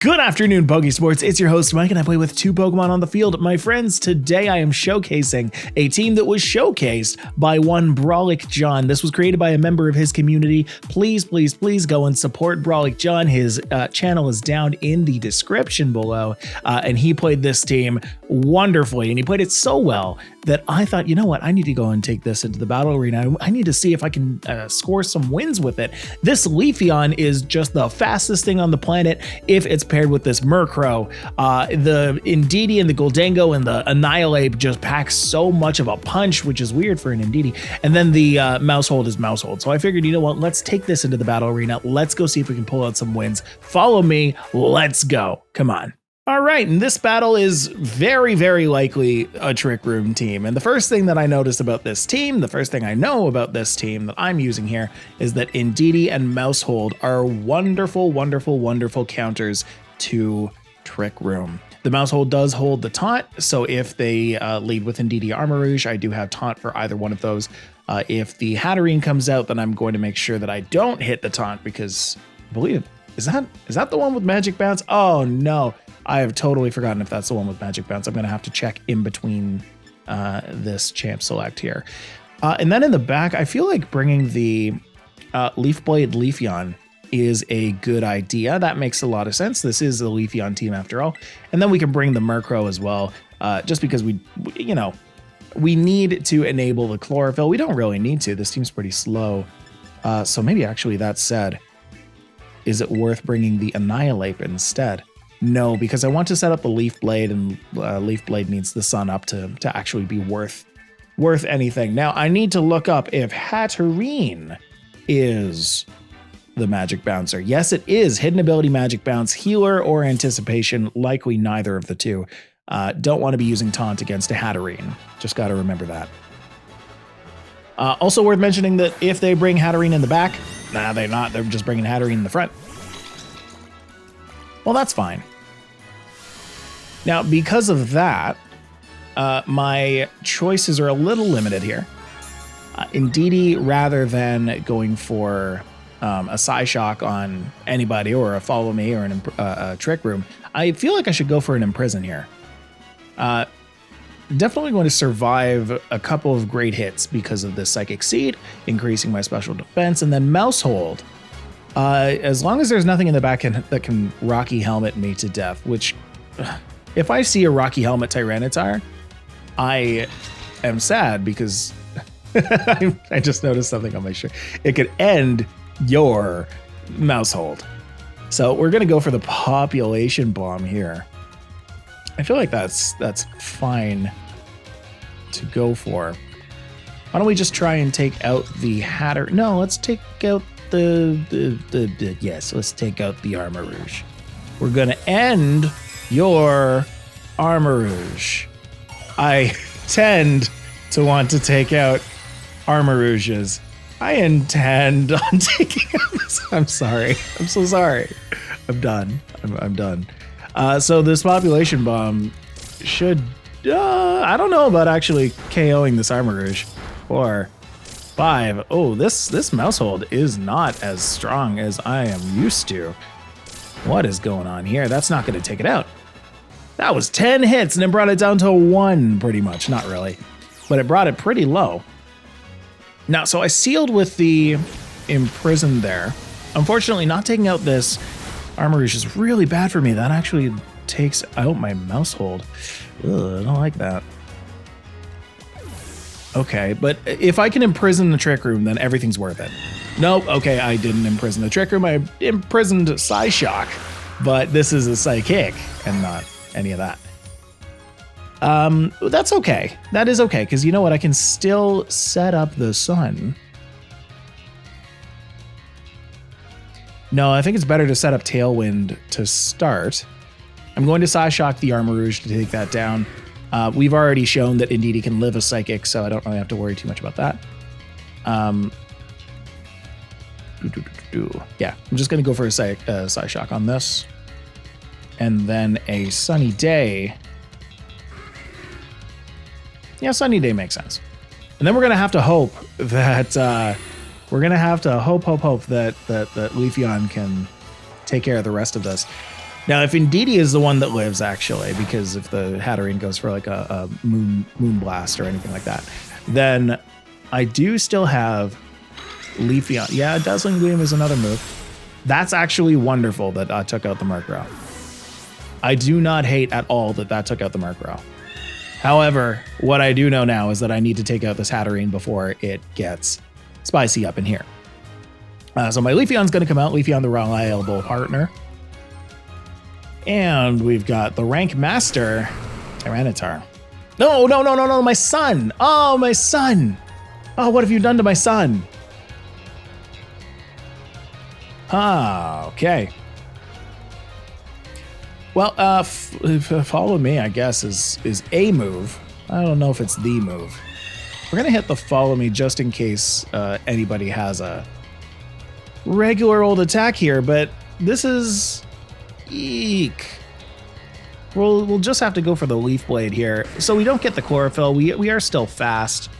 Good afternoon, Pokesports. It's your host, Mike, and I play with two Pokemon on the field. My friends, today I am showcasing a team that was showcased by one Brawlic John. This was created by a member of his community. Please go and support Brawlic John. His channel is down in the description below, and he played this team wonderfully, and he played it so well that I thought, you know what, I need to go and take this into the battle arena. I need to see if I can score some wins with it. This Leafeon is just the fastest thing on the planet if it's paired with this Murkrow. The Indeedee and the Goldango and the Annihilate just pack so much of a punch, which is weird for an Indeedee. And then the Mousehold is Mousehold. So I figured, you know what, let's take this into the battle arena. Let's go see if we can pull out some wins. Follow me. Let's go. Come on. All right, and this battle is very, very likely a Trick Room team. And the first thing that I noticed about this team, the first thing I know about this team that I'm using here is that Indeedee and Mousehold are wonderful, wonderful, wonderful counters to Trick Room. The Mousehold does hold the taunt, so if they lead with Indeedee Armarouge, I do have taunt for either one of those. If the Hatterene comes out, then I'm going to make sure that I don't hit the taunt because I believe, is that the one with Magic Bounce? Oh no. I have totally forgotten if that's the one with Magic Bounce. I'm going to have to check in between this champ select here. And then in the back, I feel like bringing the Leaf Blade Leafeon is a good idea. That makes a lot of sense. This is a Leafeon team after all. And then we can bring the Murkrow as well, just because we need to enable the Chlorophyll. We don't really need to. This team's pretty slow. So maybe actually that said, is it worth bringing the Annihilate instead? No, because I want to set up the Leaf Blade, and Leaf Blade needs the sun up to actually be worth anything. Now, I need to look up if Hatterene is the Magic Bouncer. Yes, it is. Hidden ability Magic Bounce, Healer, or Anticipation. Likely neither of the two. Don't want to be using Taunt against a Hatterene. Just got to remember that. Also worth mentioning that if they bring Hatterene in the back, nah, they're not. They're just bringing Hatterene in the front. Well, that's fine. Now, because of that, my choices are a little limited here. Indeedee, rather than going for a Psyshock on anybody or a Follow Me or a Trick Room, I feel like I should go for an Imprison here. Definitely going to survive a couple of great hits because of this Psychic Seed, increasing my special defense, and then Mousehold. As long as there's nothing in the back that can Rocky Helmet me to death, which if I see a Rocky Helmet Tyranitar, I am sad because I just noticed something on my shirt. It could end your Mousehold. So we're going to go for the Population Bomb here. I feel like that's fine to go for. Why don't we just try and take out the Hatter? No, let's take out yes, let's take out the Armarouge. We're gonna end your Armarouge. I tend to want to take out Armarouges. I intend on taking out this. I'm sorry. I'm so sorry. I'm done. I'm done. So this Population Bomb should, I don't know about actually KOing this Armarouge. 4, 5. Oh, this Mousehold is not as strong as I am used to. What is going on here? That's not going to take it out. That was 10 hits and it brought it down to 1 pretty much. Not really, but it brought it pretty low. Now, so I sealed with the Imprison there. Unfortunately, not taking out this Armarouge is really bad for me. That actually takes out my Mousehold. Ugh, I don't like that. Okay, but if I can imprison the Trick Room, then everything's worth it. Nope, okay, I didn't imprison the Trick Room. I imprisoned Psyshock, but this is a Psychic and not any of that. That's okay. That is okay, because you know what? I can still set up the sun. No, I think it's better to set up Tailwind to start. I'm going to Psyshock the Armarouge to take that down. We've already shown that Indeedee can live a Psychic, so I don't really have to worry too much about that. Yeah, I'm just going to go for a Psyshock on this. And then a Sunny Day. Yeah, Sunny Day makes sense. And then we're going to have to hope that hope that Leafeon can take care of the rest of this. Now, if Indeedee is the one that lives, actually, because if the Hatterene goes for like a moon blast or anything like that, then I do still have Leafeon. Yeah, Dazzling Gleam is another move. That's actually wonderful that I took out the Murkrow. I do not hate at all that took out the Murkrow. However, what I do know now is that I need to take out this Hatterene before it gets spicy up in here. So my Leafeon's going to come out. Leafeon, the reliable partner. And we've got the rank master, Tyranitar. No, my son. Oh, my son. Oh, what have you done to my son? Ah, okay. Well, follow me, I guess, is a move. I don't know if it's the move. We're going to hit the follow me just in case anybody has a regular old attack here, but this is... Eek. We'll just have to go for the Leaf Blade here. So we don't get the Chlorophyll. We are still fast.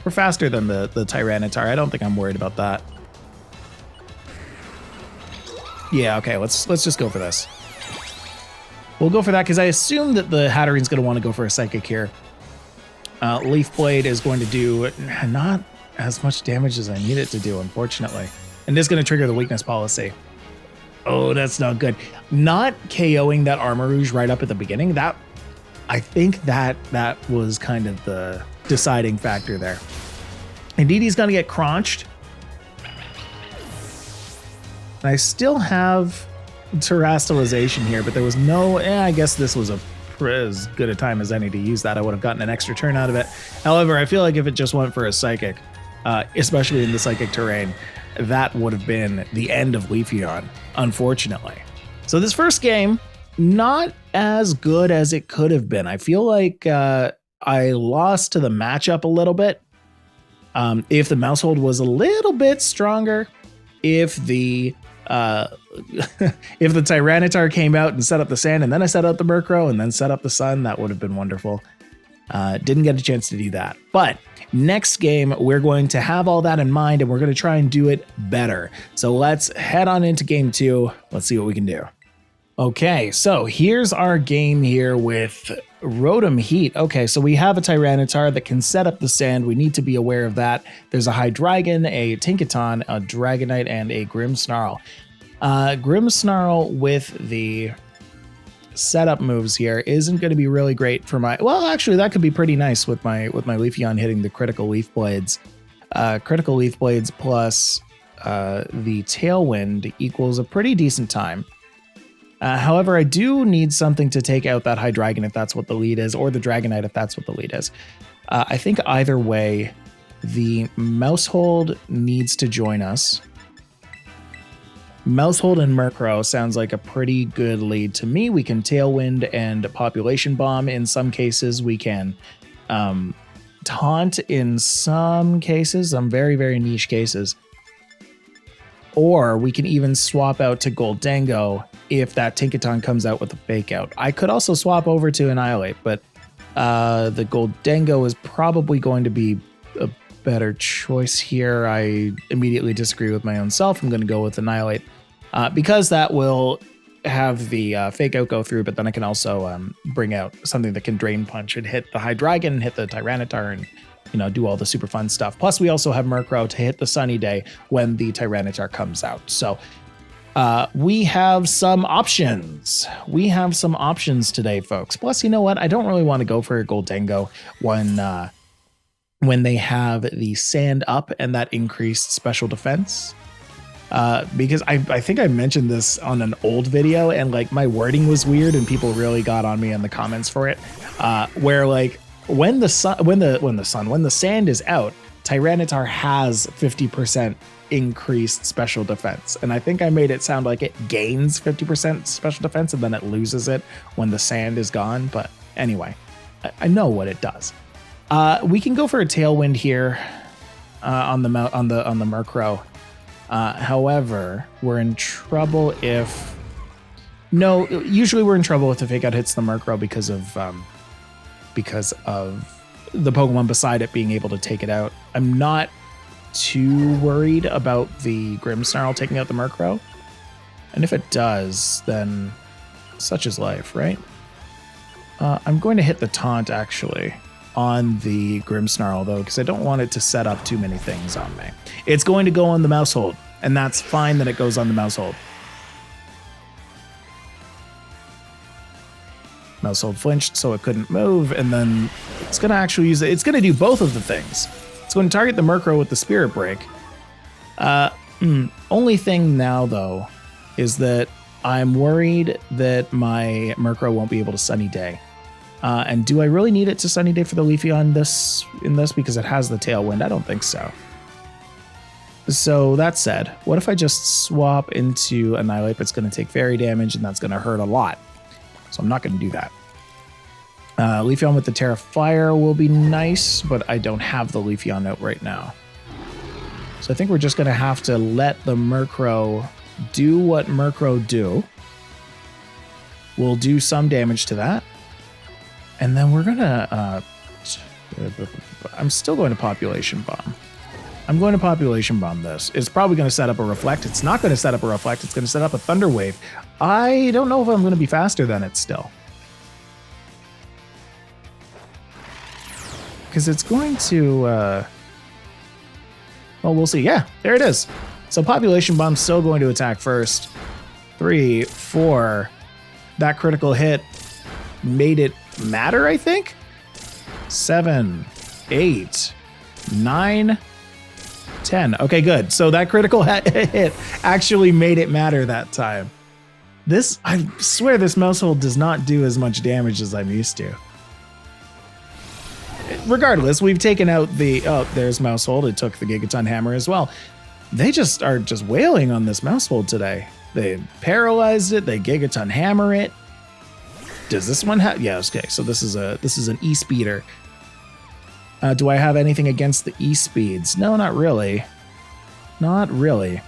We're faster than the Tyranitar. I don't think I'm worried about that. Yeah, okay, let's just go for this. We'll go for that because I assume that the Hatterene's going to want to go for a Psychic here. Leaf Blade is going to do not as much damage as I need it to do, unfortunately. And this is going to trigger the weakness policy. Oh, that's not good. Not KOing that Armarouge right up at the beginning, that I think that was kind of the deciding factor there. Indeedee's going to get crunched. I still have Terastallization here, but there was no... I guess this was as good a time as any to use that. I would have gotten an extra turn out of it. However, I feel like if it just went for a Psychic, especially in the Psychic terrain, that would have been the end of Leafeon, unfortunately. So this first game, not as good as it could have been. I feel like I lost to the matchup a little bit. If the Mousehold was a little bit stronger, if the Tyranitar came out and set up the sand, and then I set up the Murkrow and then set up the sun, that would have been wonderful. Didn't get a chance to do that. But next game, we're going to have all that in mind, and we're going to try and do it better. So let's head on into game 2. Let's see what we can do. Okay, so here's our game here with Rotom Heat. Okay, so we have a Tyranitar that can set up the sand. We need to be aware of that. There's a Hydreigon, a Tinkaton, a Dragonite, and a Grimmsnarl. Grimmsnarl with the setup moves here isn't going to be really great for my... Well, actually, that could be pretty nice with my Leafeon hitting the critical Leaf Blades. Critical Leaf Blades plus the Tailwind equals a pretty decent time. However, I do need something to take out that Hydreigon if that's what the lead is, or the Dragonite if that's what the lead is. I think either way, the Mousehold needs to join us. Mousehold and Murkrow sounds like a pretty good lead to me. We can Tailwind and Population Bomb in some cases. We can Taunt in some cases, some very, very niche cases. Or we can even swap out to Goldango if that Tinkaton comes out with a Fake Out. I could also swap over to Annihilate, but the Goldango is probably going to be a better choice here. I immediately disagree with my own self. I'm going to go with Annihilate because that will have the Fake Out go through, but then I can also bring out something that can Drain Punch and hit the Hydreigon, hit the Tyranitar, and do all the super fun stuff. Plus, we also have Murkrow to hit the Sunny Day when the Tyranitar comes out. So we have some options. We have some options today, folks. Plus, you know what? I don't really want to go for a Goldango when they have the Sand Up and that increased special defense. Because I think I mentioned this on an old video, and like my wording was weird, and people really got on me in the comments for it. Where like when the sand is out, Tyranitar has 50% increased special defense, and I think I made it sound like it gains 50% special defense and then it loses it when the sand is gone. But anyway, I know what it does. We can go for a Tailwind here on the Murkrow. However, we're in trouble if... No, usually we're in trouble if the Fake Out hits the Murkrow because of the Pokemon beside it being able to take it out. I'm not too worried about the Grimmsnarl taking out the Murkrow. And if it does, then such is life, right? I'm going to hit the taunt, actually, on the Grimmsnarl, though, because I don't want it to set up too many things on me. It's going to go on the mouse hold, and that's fine that it goes on the mouse hold. Mouse hold flinched, so it couldn't move, and then it's going to actually use it. It's going to do both of the things. It's going to target the Murkrow with the Spirit Break. Only thing now, though, is that I'm worried that my Murkrow won't be able to Sunny Day. And do I really need it to Sunny Day for the Leafeon in this? Because it has the Tailwind? I don't think so. So that said, what if I just swap into Annihilate? It's going to take fairy damage, and that's going to hurt a lot. So I'm not going to do that. Leafeon with the Tera Fire will be nice, but I don't have the Leafeon out right now. So I think we're just going to have to let the Murkrow do what Murkrow do. We'll do some damage to that. And then we're going to... I'm still going to Population Bomb. I'm going to Population Bomb this. It's probably going to set up a Reflect. It's not going to set up a Reflect. It's going to set up a Thunder Wave. I don't know if I'm going to be faster than it still. Because it's going to... well, we'll see. Yeah, there it is. So Population Bomb's still going to attack first. 3, 4. That critical hit made it matter, I think? 7, 8, 9... 10. Okay, good. So that critical hit actually made it matter that time. This, I swear this mouse hold does not do as much damage as I'm used to. Regardless, we've taken out the... Oh, there's mouse hold. It took the Gigaton Hammer as well. They just are just wailing on this mouse hold today. They paralyzed it. They Gigaton Hammer it. Does this one have... Yeah, okay. So this is an E-Speeder. Do I have anything against the E-Speeds? No, not really. Not really.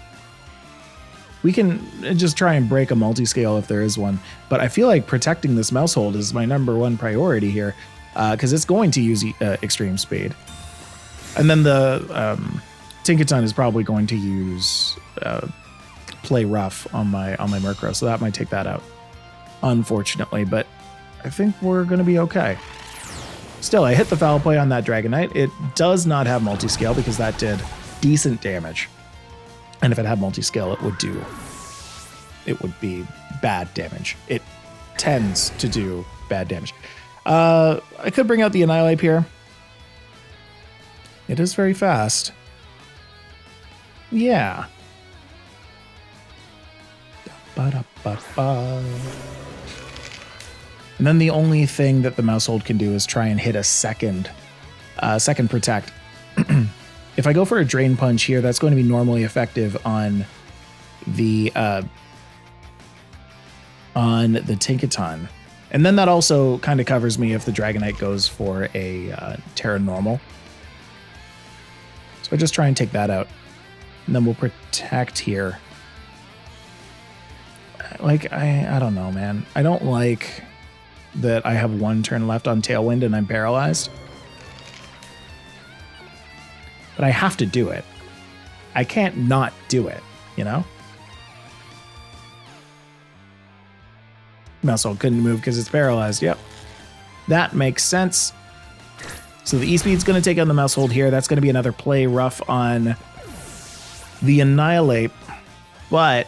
We can just try and break a multi-scale if there is one, but I feel like protecting this mouse hold is my #1 priority here, because it's going to use extreme speed. And then the Tinkaton is probably going to use Play Rough on my Murkrow, so that might take that out, unfortunately, but I think we're going to be okay. Still, I hit the Foul Play on that Dragonite. It does not have multi-scale because that did decent damage. And if it had multi-scale, it would be bad damage. It tends to do bad damage. I could bring out the Annihilate here. It is very fast. Yeah. Ba-da-ba-ba. And then the only thing that the mouse hold can do is try and hit a second protect. If I go for a Drain Punch here, that's going to be normally effective on the Tinkaton. And then that also kind of covers me if the Dragonite goes for a Terra Normal. So I just try and take that out. And then we'll protect here. Like, I don't know, man. I don't like that I have 1 turn left on Tailwind and I'm paralyzed. But I have to do it. I can't not do it, you know? Mousehole couldn't move because it's paralyzed. Yep. That makes sense. So the E-Speed's going to take on the Mousehold here. That's going to be another Play Rough on the Annihilate. But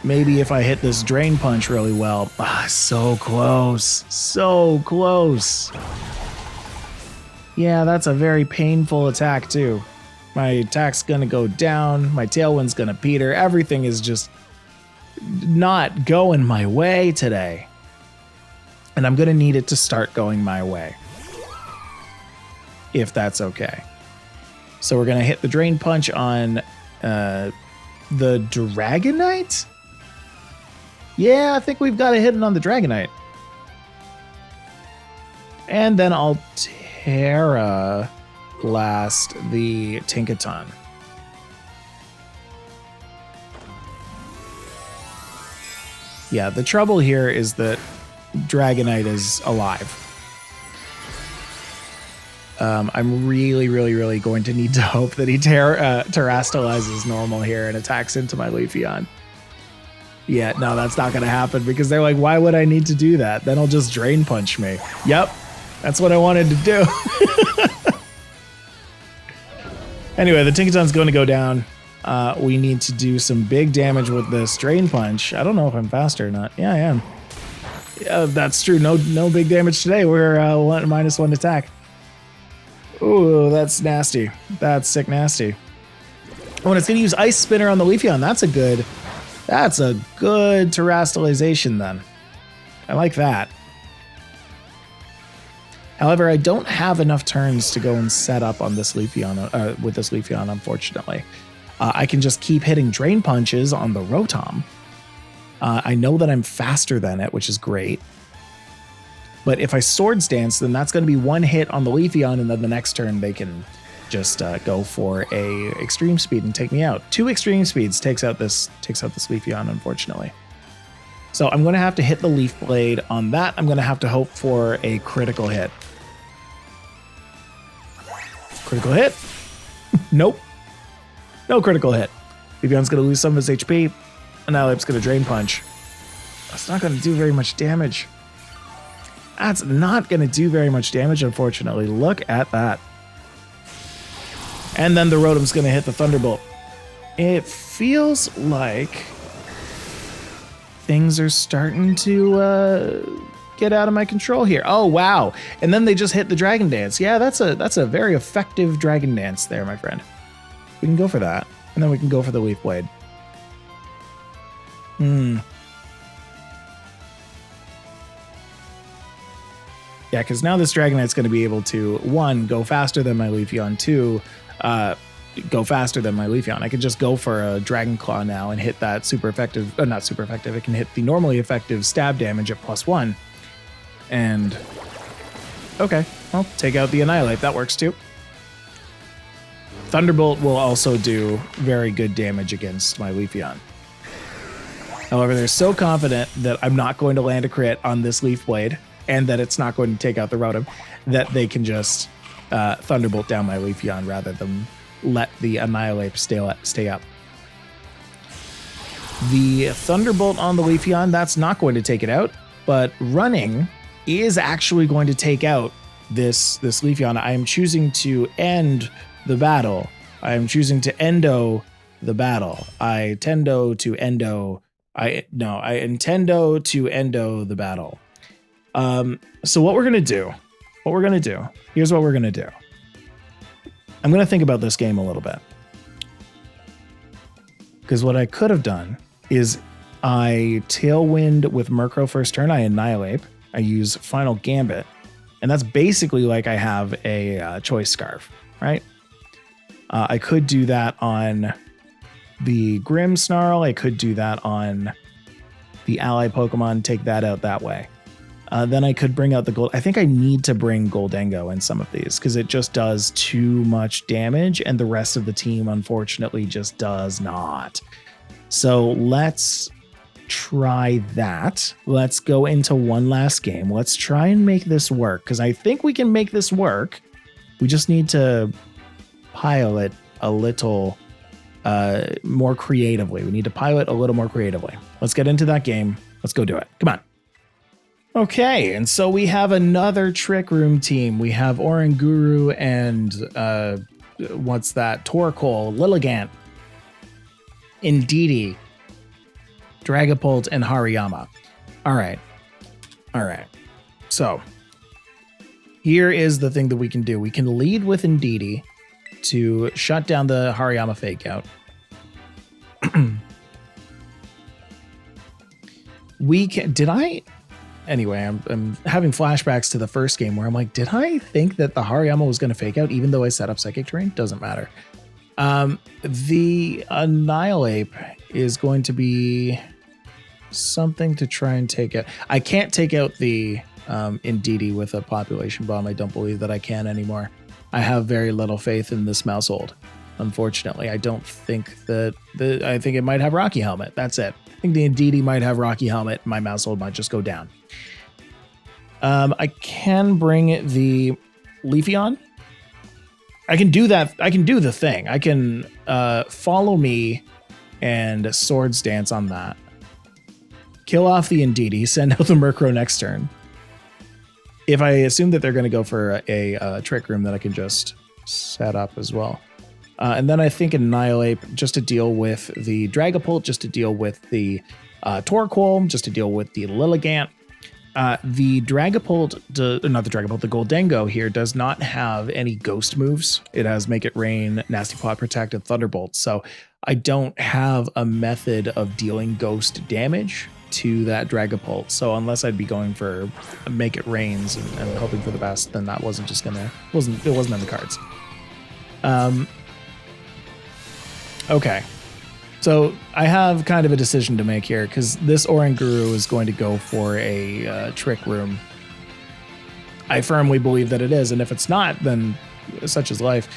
maybe if I hit this Drain Punch really well. So close. So close. Yeah, that's a very painful attack too. My attack's going to go down. My Tailwind's going to peter. Everything is just not going my way today. And I'm going to need it to start going my way. If that's okay. So we're going to hit the Drain Punch on the Dragonite? Yeah, I think we've got to hit it on the Dragonite. And then I'll Tera Blast the Tinkaton. Yeah, the trouble here is that Dragonite is alive. I'm really going to need to hope that he terastallizes normal here and attacks into my Leafeon. Yeah, no, that's not going to happen because they're like, why would I need to do that? Then I'll just Drain Punch me. Yep, that's what I wanted to do. Anyway, the Tinkaton's going to go down. We need to do some big damage with this Drain Punch. I don't know if I'm faster or not. Yeah, I am. Yeah, that's true. No big damage today. We're -1 attack. Ooh, that's nasty. That's sick nasty. Oh, and it's going to use Ice Spinner on the Leafeon. That's a good terastallization then. I like that. However, I don't have enough turns to go and set up on this Leafeon, with this Leafeon, unfortunately. I can just keep hitting Drain Punches on the Rotom. I know that I'm faster than it, which is great. But if I Swords Dance, then that's going to be one hit on the Leafeon, and then the next turn they can just go for a Extreme Speed and take me out. 2 Extreme Speeds takes out this Leafeon, unfortunately. So I'm going to have to hit the Leaf Blade on that. I'm going to have to hope for a critical hit. Critical hit? Nope. No critical hit. Leafeon's going to lose some of his HP. Annihilape's going to Drain Punch. That's not going to do very much damage. That's not going to do very much damage, unfortunately. Look at that. And then the Rotom's going to hit the Thunderbolt. It feels like things are starting to get out of my control here. Oh, wow. And then they just hit the Dragon Dance. Yeah, that's a very effective Dragon Dance there, my friend. We can go for that. And then we can go for the Leaf Blade. Yeah, because now this Dragonite's going to be able to, 1, go faster than my Leafeon, 2, go faster than my Leafeon. I could just go for a Dragon Claw now and hit that super effective, not super effective, it can hit the normally effective stab damage at +1. And, okay, well, take out the Annihilate, that works too. Thunderbolt will also do very good damage against my Leafeon. However, they're so confident that I'm not going to land a crit on this Leaf Blade and that it's not going to take out the Rotom that they can just Thunderbolt down my Leafeon rather than let the Annihilate stay up. The Thunderbolt on the Leafeon, that's not going to take it out, but running is actually going to take out this Leafeon. I am choosing to end the battle. I am choosing to endo the battle. I intendo to endo the battle. So what we're going to do, here's what we're going to do. I'm going to think about this game a little bit. Because what I could have done is I Tailwind with Murkrow first turn, I Annihilate, I use Final Gambit, and that's basically like I have a Choice Scarf, right? I could do that on the Grimmsnarl, I could do that on the ally Pokemon, take that out that way. Then I could bring out the Gold. I think I need to bring Goldengo in some of these because it just does too much damage and the rest of the team, unfortunately, just does not. So let's try that. Let's go into one last game. Let's try and make this work because I think we can make this work. We just need to pilot a little more creatively. We need to pilot a little more creatively. Let's get into that game. Let's go do it. Come on. Okay, and so we have another Trick Room team. We have Oranguru and what's that? Torkoal, Lilligant, Indeedee, Dragapult, and Hariyama. All right. So here is the thing that we can do. We can lead with Indeedee to shut down the Hariyama Fake Out. We can. Anyway, I'm having flashbacks to the first game where I'm like, did I think that the Hariyama was going to Fake Out even though I set up Psychic Terrain? Doesn't matter. The Annihilate is going to be something to try and take out. I can't take out the Indeedee with a Population Bomb. I don't believe that I can anymore. I have very little faith in this Mousehold. Unfortunately, I don't think that I think it might have Rocky Helmet. That's it. I think the Indeedee might have Rocky Helmet. My Mousehold might just go down. I can bring the Leafeon. I can do that. I can do the thing. I can follow me and Swords Dance on that. kill off the Indeedee, send out the Murkrow next turn. If I assume that they're going to go for a Trick Room, then I can just set up as well. And then I think Annihilate just to deal with the Dragapult, just to deal with the Torkoal, just to deal with the Lilligant. The Dragapult, not the Dragapult, the Goldengo here does not have any ghost moves. It has Make It Rain, Nasty Plot, Protect, and Thunderbolt. So I don't have a method of dealing ghost damage to that Dragapult. So unless I'd be going for Make It Rains and hoping for the best, then that wasn't just gonna, it wasn't in the cards. Okay. So I have kind of a decision to make here because this Oranguru is going to go for a Trick Room. I firmly believe that it is, and if it's not, then such is life.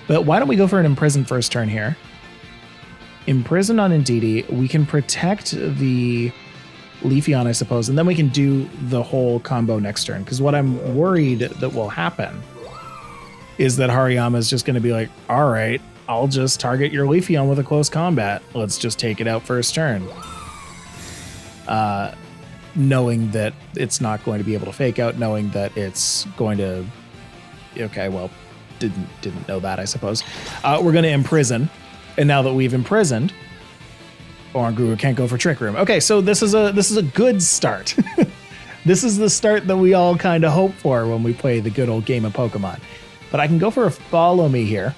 But why don't we go for an Imprison first turn here? Imprison on Indeedee. We can protect the Leafeon, I suppose, and then we can do the whole combo next turn. Because what I'm worried that will happen is that Hariyama is just going to be like, all right, I'll just target your Leafeon with a close combat. Let's just take it out first turn. Knowing that it's not going to be able to fake out, knowing that it's going to... Okay, well, didn't know that, I suppose. We're going to Imprison. And now that we've imprisoned, Oranguru can't go for Trick Room. Okay, so this is a good start. This is the start that we all kind of hope for when we play the good old game of Pokemon. But I can go for a Follow Me here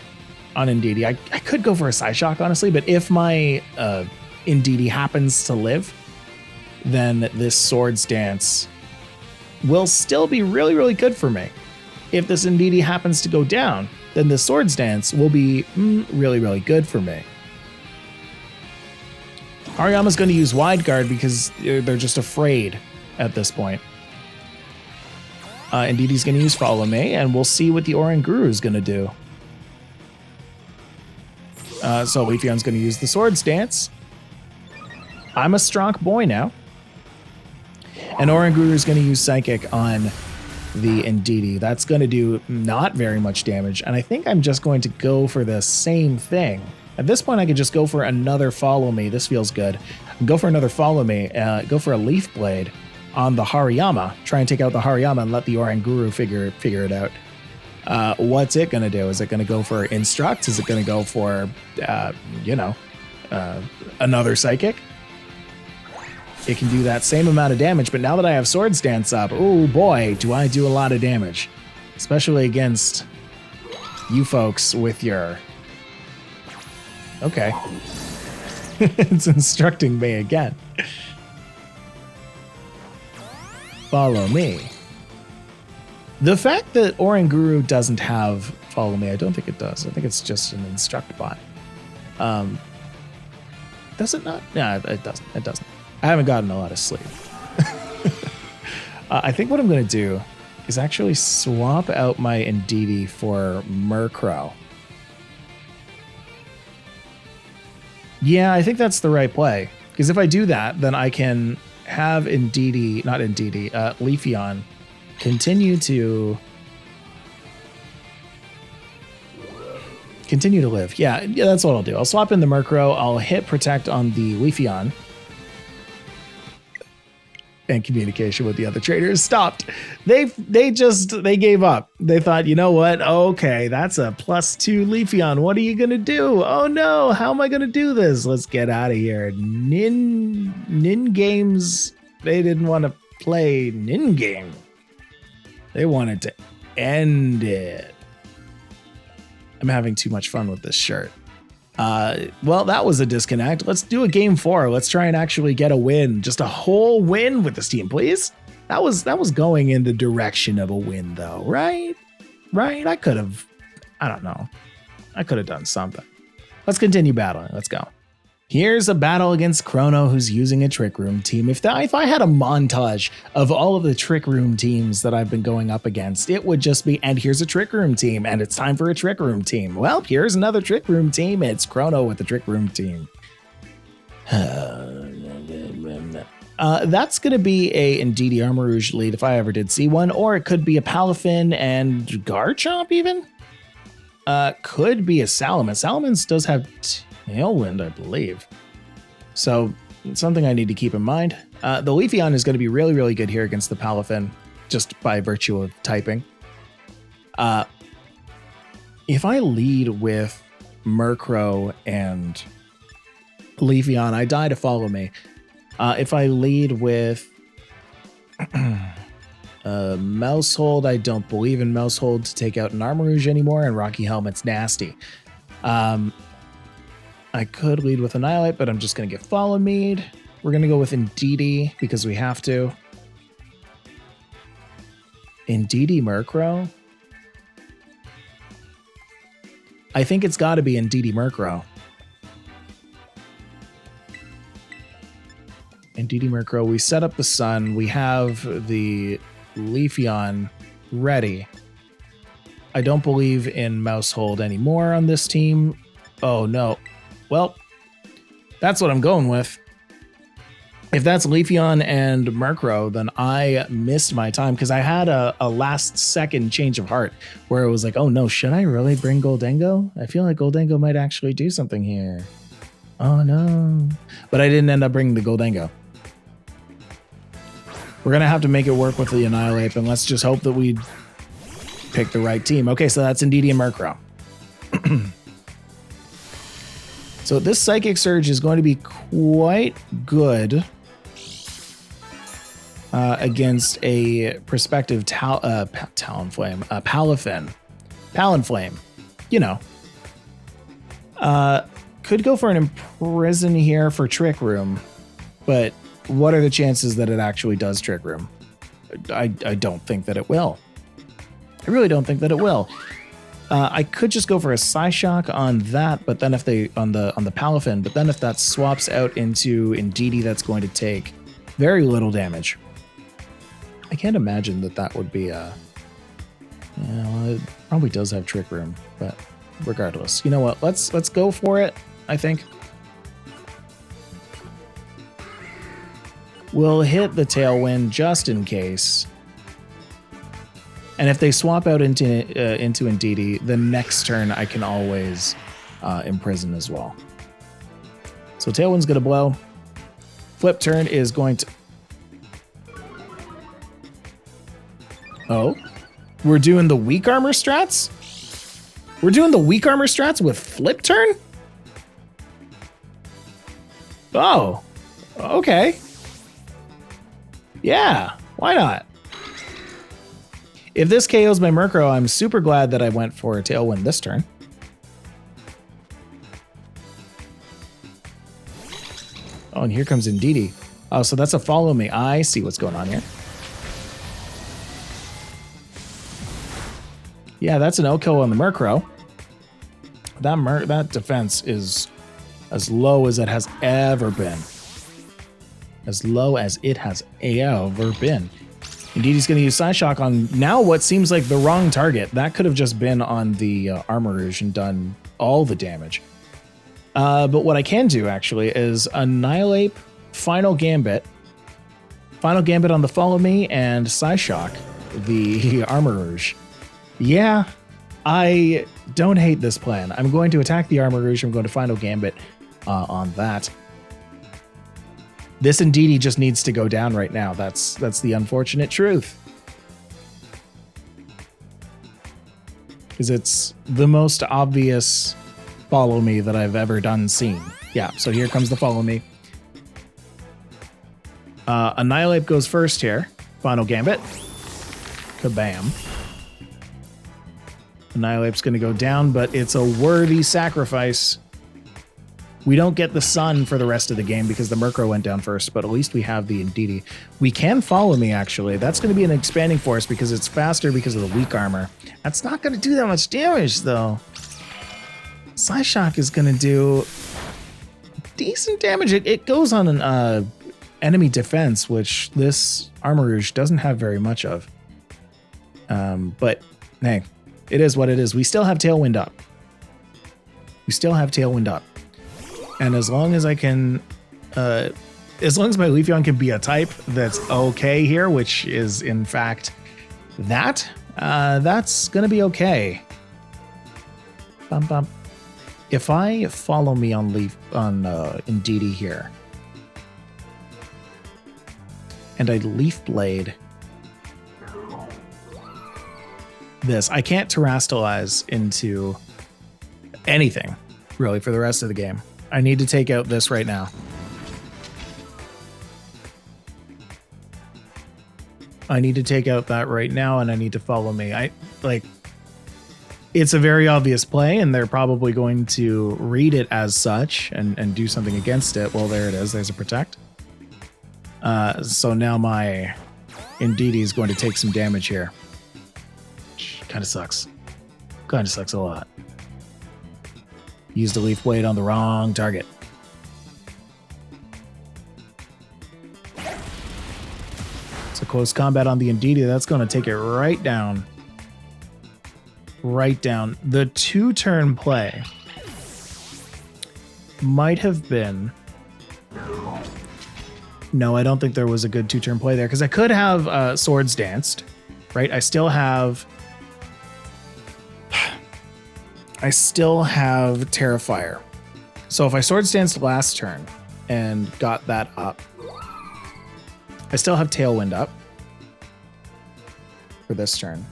on Indeedee. I could go for a Psyshock, honestly, but if my Indeedee happens to live, then this Swords Dance will still be really, really good for me. If this Indeedee happens to go down, then the Swords Dance will be really, really good for me. Hariyama's going to use Wide Guard because they're just afraid at this point. Indeedee's going to use Follow Me, and we'll see what the Oranguru is going to do. So Leafeon's going to use the Swords Dance. I'm a strong boy now. And Oranguru is going to use Psychic on the Indeedee. That's going to do not very much damage. And I think I'm just going to go for the same thing. At this point, I could just go for another Follow Me. This feels good. Go for another Follow Me. Go for a Leaf Blade on the Hariyama. Try and take out the Hariyama and let the Oranguru figure it out. What's it going to do? Is it going to go for Instruct? Is it going to go for, another Psychic? It can do that same amount of damage, but now that I have Swords Dance up, oh boy, do I do a lot of damage. Especially against you folks with your... Okay. It's instructing me again. Follow Me. The fact that Oranguru doesn't have Follow Me, I don't think it does. I think it's just an Instruct bot. Does it not? No, it doesn't. It doesn't. I haven't gotten a lot of sleep. I think what I'm going to do is actually swap out my Indeedee for Murkrow. Yeah, I think that's the right play. Because if I do that, then I can have Leafeon continue to live. Yeah, that's what I'll do. I'll swap in the Murkrow. I'll hit Protect on the Leafeon. And communication with the other traders stopped. They gave up. They thought, you know what? Okay, that's a +2 Leafeon. What are you gonna do? Oh no, how am I gonna do this? Let's get out of here. Nin games. They didn't want to play Nin game. They wanted to end it. I'm having too much fun with this shirt. Well, that was a disconnect. Let's do a game 4. Let's try and actually get a win. Just a whole win with this team, please. That was going in the direction of a win, though, right? Right? I could have done something. Let's continue battling. Let's go. Here's a battle against Chrono, who's using a Trick Room team. If I had a montage of all of the Trick Room teams that I've been going up against, it would just be, and here's a Trick Room team, and it's time for a Trick Room team. Well, here's another Trick Room team. It's Chrono with the Trick Room team. That's going to be a Indeedee Armarouge lead if I ever did see one, or it could be a Palafin and Garchomp even. Could be a Salamence. Salamence does have Tailwind, I believe. So something I need to keep in mind. The Leafeon is going to be really, really good here against the Palafin, just by virtue of typing. If I lead with Murkrow and Leafeon, I die to follow me. If I lead with Mousehold, I don't believe in Mousehold to take out an Armarouge anymore, and Rocky Helmet's nasty. I could lead with Annihilate, but I'm just going to get Follow Mead. We're going to go with Indeedee because we have to. Indeedee Murkrow? I think it's got to be Indeedee Murkrow. Indeedee Murkrow. We set up the sun. We have the Leafeon ready. I don't believe in Mousehold anymore on this team. Oh, no. Well, that's what I'm going with. If that's Leafeon and Murkrow, then I missed my time because I had a last second change of heart where it was like, oh no, should I really bring Goldengo? I feel like Goldengo might actually do something here. Oh no. But I didn't end up bringing the Goldengo. We're going to have to make it work with the Annihilate, and let's just hope that we pick the right team. Okay, so that's Indeedee and Murkrow. So this Psychic Surge is going to be quite good against a prospective Talonflame, Palafin, you know. Could go for an Imprison here for Trick Room, but what are the chances that it actually does Trick Room? I don't think that it will. I really don't think that it will. I could just go for a Psyshock on that, but then if they on the Palafin, but then if that swaps out into Indeedee, that's going to take very little damage. I can't imagine that would be a. Yeah, well, it probably does have Trick Room, but regardless, you know what? Let's go for it. I think we'll hit the Tailwind just in case. And if they swap out into Indeedee, the next turn I can always Imprison as well. So Tailwind's going to blow. Flip turn is going to... Oh, we're doing the weak armor strats? We're doing the weak armor strats with flip turn? Oh, okay. Yeah, why not? If this KOs my Murkrow, I'm super glad that I went for a Tailwind this turn. Oh, and here comes Indeedee. Oh, so that's a Follow Me. I see what's going on here. Yeah, that's an OHKO on the Murkrow. That defense is as low as it has ever been. As low as it has ever been. Indeedee's going to use Psyshock on now what seems like the wrong target. That could have just been on the Armarouge and done all the damage. But what I can do, actually, is Annihilate, Final Gambit on the Follow Me, and Psyshock the Armarouge. Yeah, I don't hate this plan. I'm going to attack the Armarouge. I'm going to Final Gambit on that. This Indeedee just needs to go down right now. That's the unfortunate truth. Because it's the most obvious Follow Me that I've ever seen. Yeah, so here comes the Follow Me. Annihilate goes first here. Final Gambit. Kabam. Annihilate's going to go down, but it's a worthy sacrifice. We don't get the sun for the rest of the game because the Murkrow went down first, but at least we have the Indeedee. We can Follow Me, actually. That's going to be an expanding force because it's faster because of the weak armor. That's not going to do that much damage, though. Psyshock is going to do decent damage. It goes on an enemy defense, which this Armarouge doesn't have very much of. But, hey, it is what it is. We still have Tailwind up. And as long as I can, as long as my Leafeon can be a type that's okay here, which is in fact that's gonna be okay. Bum, bum. If I Follow Me on Indeedee here, and I Leaf Blade this. I can't Terrastalize into anything, really, for the rest of the game. I need to take out this right now. I need to take out that right now, and I need to follow me. It's a very obvious play, and they're probably going to read it as such and do something against it. Well, there it is. There's a Protect. So now my Indeedee is going to take some damage here. Kind of sucks. Kind of sucks a lot. Used a Leaf Blade on the wrong target. So close combat on the Indeedee. That's going to take it right down. Right down. The 2-turn play might have been... No, I don't think there was a good 2-turn play there, because I could have Swords Danced, right? I still have Terrifier. So if I Swords Danced last turn and got that up, I still have Tailwind up for this turn.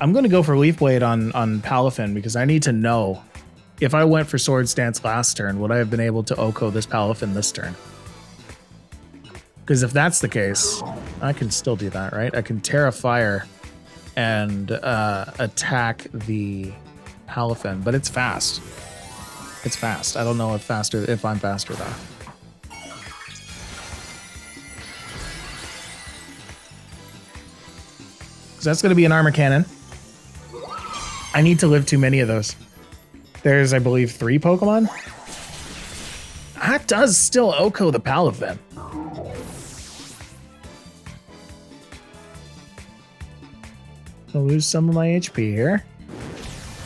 I'm going to go for Leaf Blade on Palafin, because I need to know if I went for Swords Dance last turn, would I have been able to OHKO this Palafin this turn? Because if that's the case, I can still do that, right? I can Tera Fire and attack the Palafin, but it's fast. It's fast. I don't know if I'm faster though. So that's going to be an Armor Cannon. I need to live too many of those. There's, I believe, 3 Pokemon. That does still OHKO the Palafin. I'll lose some of my HP here.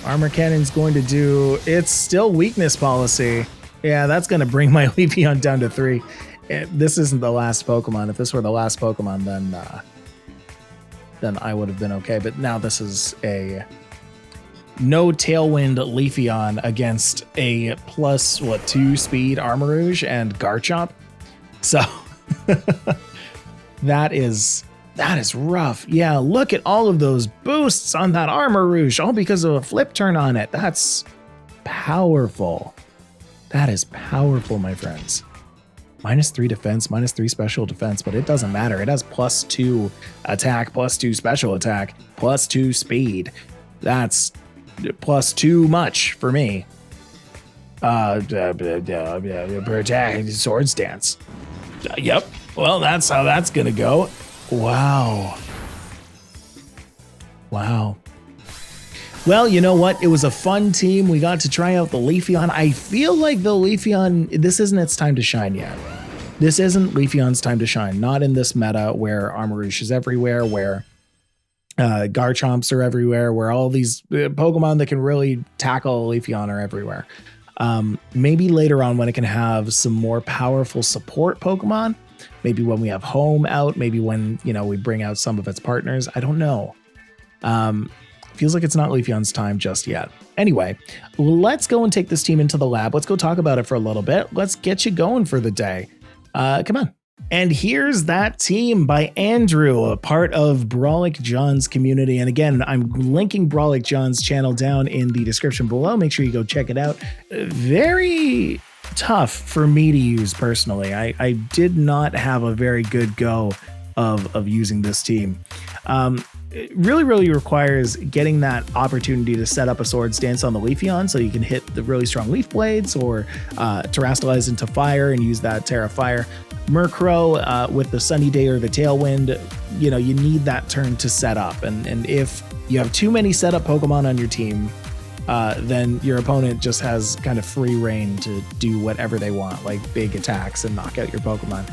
Armor Cannon's going to do... It's still weakness policy. Yeah, that's going to bring my Leafeon down to 3. This isn't the last Pokemon. If this were the last Pokemon, then I would have been okay. But now this is a... No Tailwind Leafeon against a plus, 2 speed Armarouge and Garchomp. So that is rough. Yeah, look at all of those boosts on that Armarouge, all because of a flip turn on it. That's powerful. That is powerful, my friends. -3 defense, -3 special defense, but it doesn't matter. It has +2 attack, +2 special attack, +2 speed. That's +2 much for me. Protect, Swords Dance. Yep. Well, that's how that's gonna go. Wow. Wow. Well, you know what? It was a fun team. We got to try out the Leafeon. I feel like the Leafeon, this isn't its time to shine yet. This isn't Leafeon's time to shine. Not in this meta where Armarouge is everywhere, where Garchomps are everywhere, where all these Pokemon that can really tackle Leafeon are everywhere. Maybe later on when it can have some more powerful support Pokemon, maybe when we have Home out, maybe when, we bring out some of its partners. I don't know. Feels like it's not Leafeon's time just yet. Anyway, let's go and take this team into the lab. Let's go talk about it for a little bit. Let's get you going for the day. Come on. And here's that team by Andrew, a part of Brawlic John's community. And again, I'm linking Brawlic John's channel down in the description below. Make sure you go check it out. Very tough for me to use personally. I did not have a very good go of using this team. It really requires getting that opportunity to set up a Swords Dance on the Leafeon so you can hit the really strong Leaf Blades or Terrastalize into Fire and use that Tera Fire. Murkrow with the Sunny Day or the Tailwind, you need that turn to set up. And if you have too many setup Pokemon on your team, then your opponent just has kind of free reign to do whatever they want, like big attacks and knock out your Pokemon.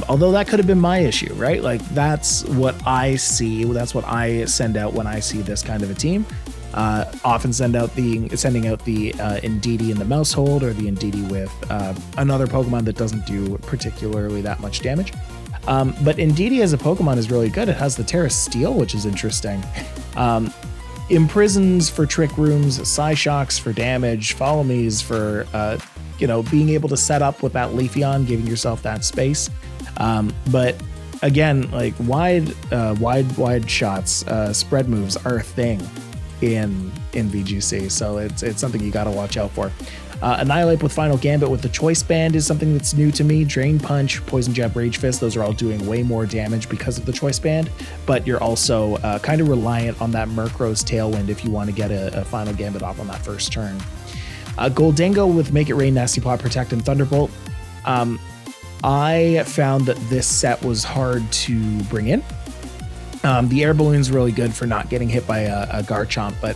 Although that could have been my issue, right? Like that's what I see. That's what I send out when I see this kind of a team. Often sending out the Indeedee in the mouse hold or the Indeedee with another Pokemon that doesn't do particularly that much damage. But Indeedee as a Pokemon is really good. It has the Terra Steel, which is interesting. Imprisons for Trick Rooms, Psyshocks for damage, Follow Me's for being able to set up with that Leafeon, giving yourself that space. But again, like wide shots, spread moves are a thing in VGC, so it's something you got to watch out for. Annihilate with Final Gambit with the Choice Band is something that's new to me. Drain Punch, Poison Jab, Rage Fist, those are all doing way more damage because of the Choice Band, but you're also kind of reliant on that Murkrow's Tailwind if you want to get a Final Gambit off on that first turn. Goldango with Make It Rain, Nasty Plot, Protect, and Thunderbolt. I found that this set was hard to bring in. The air balloon's really good for not getting hit by a Garchomp, but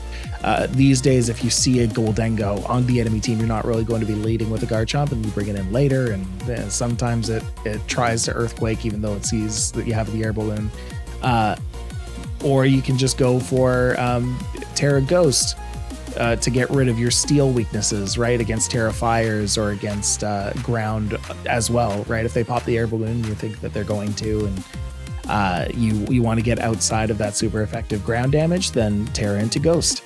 these days, if you see a Goldango on the enemy team, you're not really going to be leading with a Garchomp, and you bring it in later, and sometimes it tries to Earthquake even though it sees that you have the air balloon. Or you can just go for Tera Ghost to get rid of your steel weaknesses, right, against Tera Fires or against ground as well, right? If they pop the air balloon, you think that they're going to, and you want to get outside of that super effective ground damage, then Tera into Ghost.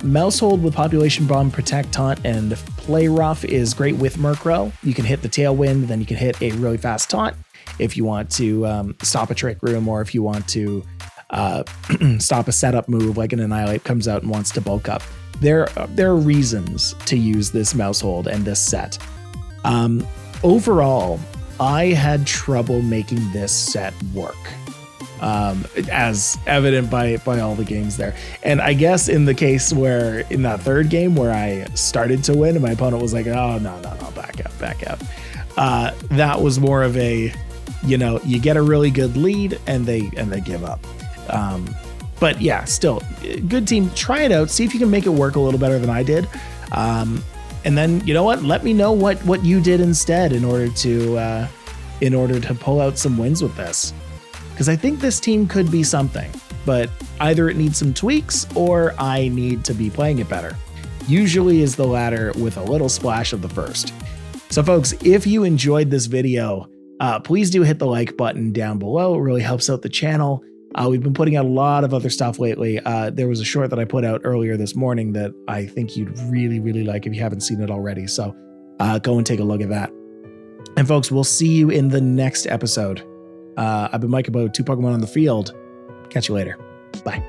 Mousehold with Population Bomb, Protect, Taunt, and Play Rough is great with Murkrow. You can hit the Tailwind, then you can hit a really fast Taunt if you want to stop a Trick Room, or if you want to stop a setup move like an Annihilate comes out and wants to bulk up. There are reasons to use this Mousehold and this set. Overall, I had trouble making this set work, as evident by all the games there. And I guess in the case where in that third game where I started to win and my opponent was like, oh, no, back up. That was more of a, you get a really good lead and they give up. But yeah, still good team. Try it out. See if you can make it work a little better than I did. And then, you know what? Let me know what you did instead in order to pull out some wins with this. Because I think this team could be something, but either it needs some tweaks or I need to be playing it better. Usually is the latter with a little splash of the first. So folks, if you enjoyed this video, please do hit the like button down below. It really helps out the channel. We've been putting out a lot of other stuff lately. There was a short that I put out earlier this morning that I think you'd really, really like if you haven't seen it already. So go and take a look at that. And folks, we'll see you in the next episode. I've been Mike about 2 Pokemon on the Field. Catch you later. Bye.